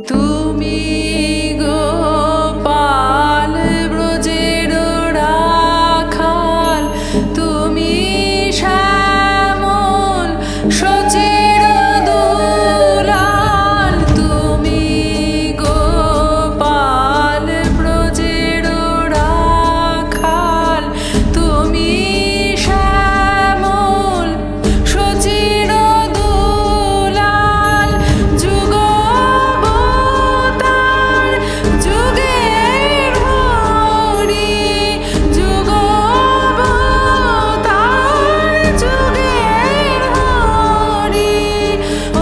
তুমি গোপাল ব্রজের রাখাল, তুমি শ্যামল সচির দুলাল, তুমি গোপাল ব্রজের রাখাল, তুমি শ্যামল সচির দুলাল, যুগবতার যুগের হরি, যুগবতার যুগের হরি,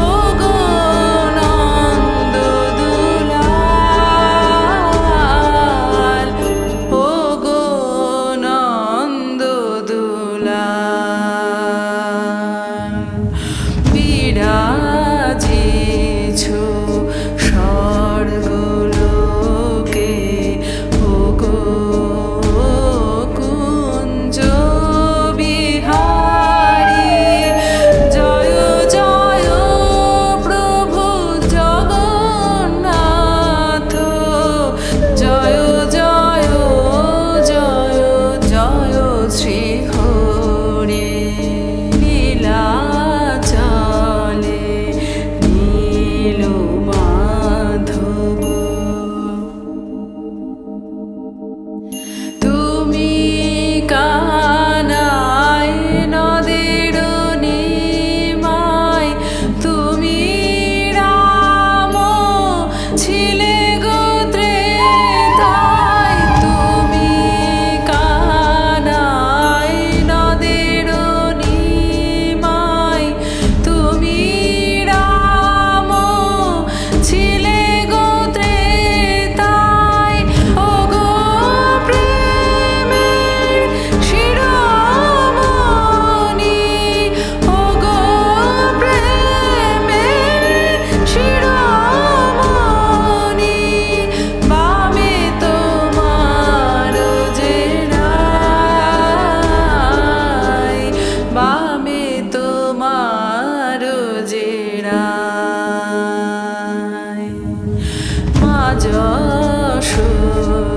ওগো নন্দ দুলাল, ওগো নন্দ দুলাল। বিরাজিছো স্বর্গলোকে, ওগো কুঞ্জ বিহারী, জয় জয় প্রভু জগন্নাথ, জয় জয় জয় জয় শ্রী হরি। নীলাচলে নীল মাধব, তুমি কানাই নদের নিমাই, তুমি রাম ছিলে গো ত্রেতায়, তুমি কানাই নদের নিমাই, তুমি রাম ছিলে গো ত্রেতায়, ওগো প্রেমের শিরোমণি, ওগো প্রেমের শিরোমণি, বামে তোমার যে রায়, বামে তোমার যে রায়। মা যশোদা